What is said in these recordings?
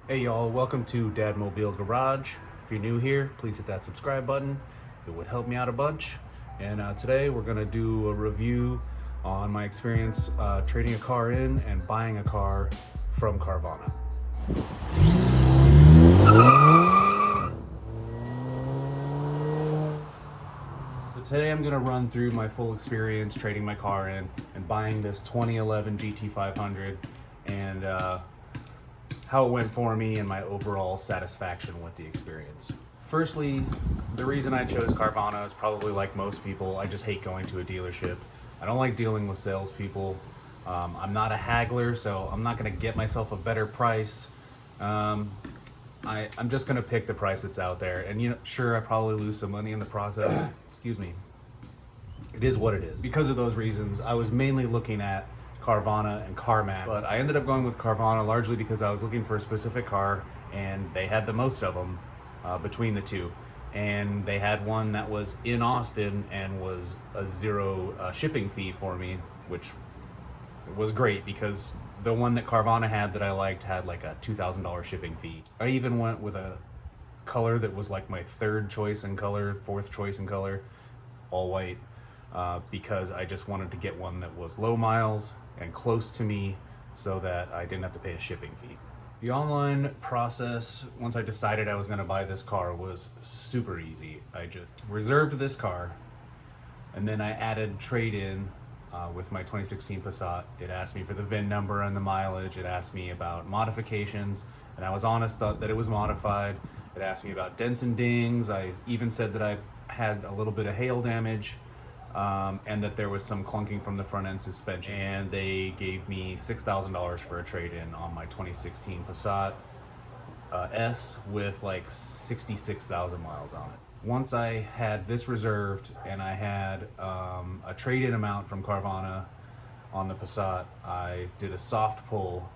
Hey y'all, welcome to Dadmobile Garage. If you're new here, please hit that subscribe button. It would help me out a bunch. And today we're gonna do a review on my experience trading a car in and buying a car from Carvana. So today I'm gonna run through my full experience trading my car in and buying this 2011 GT500 and how it went for me and my overall satisfaction with the experience. Firstly, the reason I chose Carvana is probably like most people. I just hate going to a dealership. I don't like dealing with salespeople. I'm not a haggler, so I'm not going to get myself a better price. I'm just going to pick the price that's out there. And sure, I probably lose some money in the process. Excuse me. It is what it is. Because of those reasons, I was mainly looking at Carvana and CarMax, but I ended up going with Carvana largely because I was looking for a specific car and they had the most of them between the two. And they had one that was in Austin and was a zero shipping fee for me, which was great because the one that Carvana had that I liked had like a $2,000 shipping fee. I even went with a color that was like my third choice in color, fourth choice in color, all white, because I just wanted to get one that was low miles and close to me so that I didn't have to pay a shipping fee. The online process, once I decided I was going to buy this car, was super easy. I just reserved this car and then I added trade-in with my 2016 Passat. It asked me for the VIN number and the mileage. It asked me about modifications, and I was honest that it was modified. It asked me about dents and dings. I even said that I had a little bit of hail damage. And that there was some clunking from the front end suspension, and they gave me $6,000 for a trade-in on my 2016 Passat S with like 66,000 miles on it. Once I had this reserved and I had a trade-in amount from Carvana on the Passat, I did a soft pull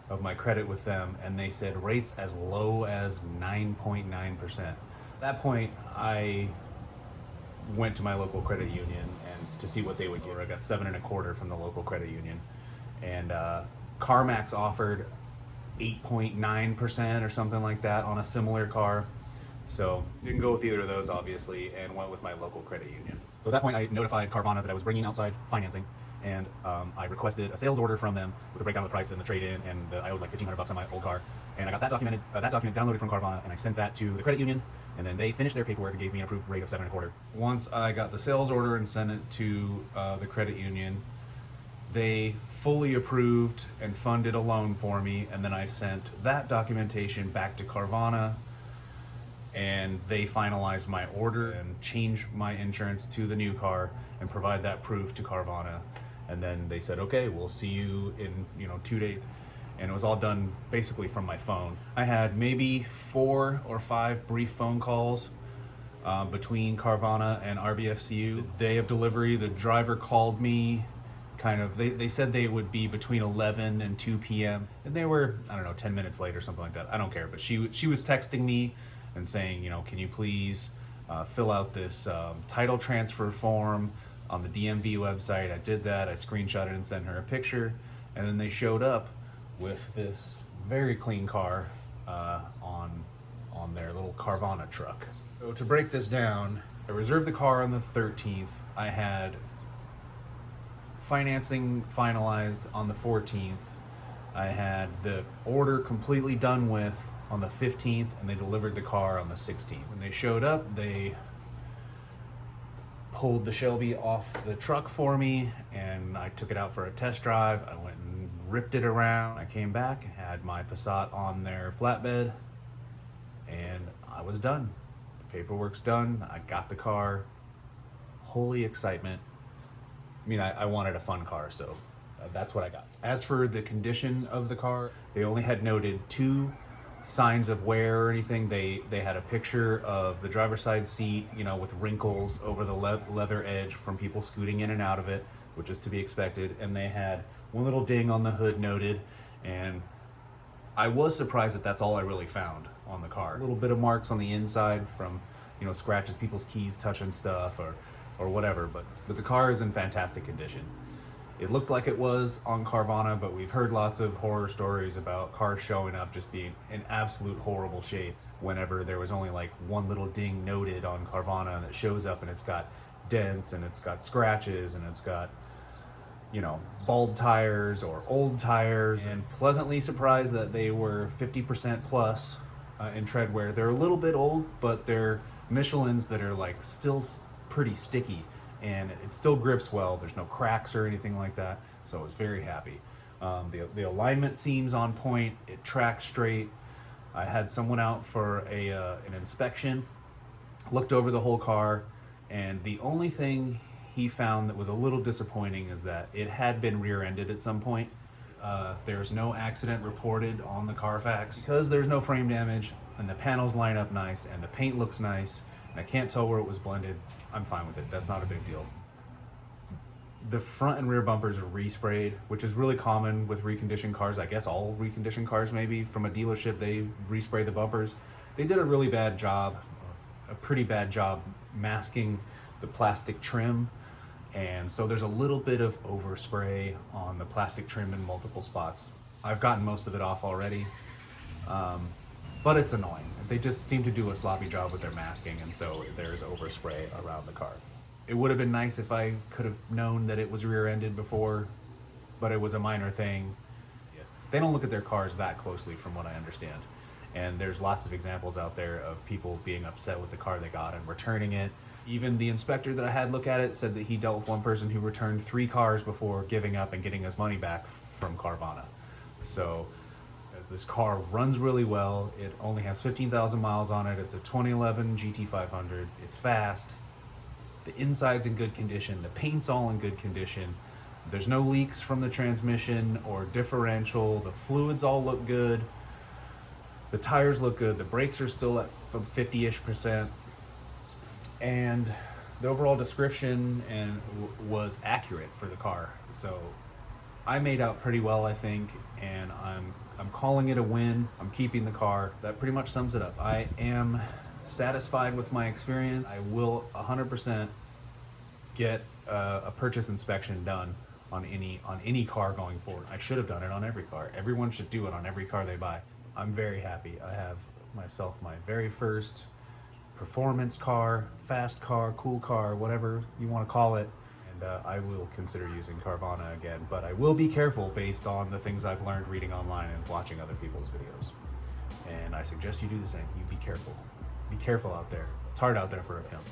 of my credit with them, and they said rates as low as 9.9%. At that point, I went to my local credit union and to see what they would give. I got 7.25% from the local credit union, and CarMax offered 8.9% or something like that on a similar car. So didn't go with either of those, obviously, and went with my local credit union. So at that point, I notified Carvana that I was bringing outside financing, and I requested a sales order from them with a breakdown of the price and the trade-in, and I owed like $1,500 on my old car. And I got that document downloaded from Carvana, and I sent that to the credit union, and then they finished their paperwork and gave me an approved rate of 7.25%. Once I got the sales order and sent it to the credit union, they fully approved and funded a loan for me, and then I sent that documentation back to Carvana, and they finalized my order and changed my insurance to the new car and provide that proof to Carvana. And then they said, okay, we'll see you in 2 days. And it was all done basically from my phone. I had maybe 4 or 5 brief phone calls between Carvana and RBFCU. The day of delivery, the driver called me. They said they would be between 11 and 2 p.m. And they were, I don't know, 10 minutes late or something like that. I don't care. But she was texting me and saying, can you please fill out this title transfer form on the DMV website. I did that. I screenshotted and sent her a picture. And then they showed up with this very clean car on their little Carvana truck. So to break this down, I reserved the car on the 13th. I had financing finalized on the 14th. I had the order completely done with on the 15th, and they delivered the car on the 16th. When they showed up, they pulled the Shelby off the truck for me, and I took it out for a test drive. I went and ripped it around. I came back and had my Passat on their flatbed, and I was done. The paperwork's done. I got the car. Holy excitement. I mean, I wanted a fun car, so that's what I got. As for the condition of the car, they only had noted 2 signs of wear or anything. They had a picture of the driver's side seat, with wrinkles over the leather edge from people scooting in and out of it, which is to be expected. And they had one little ding on the hood noted, and I was surprised that that's all I really found on the car. A little bit of marks on the inside from, scratches, people's keys touching stuff or whatever, but the car is in fantastic condition. It looked like it was on Carvana, but we've heard lots of horror stories about cars showing up just being in absolute horrible shape whenever there was only like one little ding noted on Carvana, and it shows up and it's got dents and it's got scratches and it's got, you know, bald tires or old tires. And pleasantly surprised that they were 50% plus in tread wear. They're a little bit old, but they're Michelins that are like still pretty sticky, and it still grips well. There's no cracks or anything like that, so I was very happy. The alignment seems on point. It tracks straight. I had someone out for an inspection, looked over the whole car, and the only thing he found that was a little disappointing is that it had been rear-ended at some point. There's no accident reported on the Carfax because there's no frame damage, and the panels line up nice, and the paint looks nice, and I can't tell where it was blended. I'm fine with it. That's not a big deal. The front and rear bumpers are resprayed, which is really common with reconditioned cars. I guess all reconditioned cars, maybe from a dealership, they respray the bumpers. They did a really bad job, a pretty bad job masking the plastic trim, and so there's a little bit of overspray on the plastic trim in multiple spots. I've gotten most of it off already, but it's annoying. They just seem to do a sloppy job with their masking, and so there's overspray around the car. It would have been nice if I could have known that it was rear-ended before, but it was a minor thing. They don't look at their cars that closely from what I understand. And there's lots of examples out there of people being upset with the car they got and returning it. Even the inspector that I had look at it said that he dealt with one person who returned 3 cars before giving up and getting his money back from Carvana. So, as this car runs really well, it only has 15,000 miles on it. It's a 2011 GT500. It's fast. The inside's in good condition. The paint's all in good condition. There's no leaks from the transmission or differential. The fluids all look good. The tires look good. The brakes are still at 50-ish%. And the overall description was accurate for the car. So I made out pretty well, I think, and I'm calling it a win. I'm keeping the car. That pretty much sums it up. I am satisfied with my experience. I will 100% get a purchase inspection done on any car going forward. I should have done it on every car. Everyone should do it on every car they buy. I'm very happy. I have myself my very first performance car, fast car, cool car, whatever you want to call it. And I will consider using Carvana again, but I will be careful based on the things I've learned reading online and watching other people's videos. And I suggest you do the same. You be careful. Be careful out there. It's hard out there for a pimp.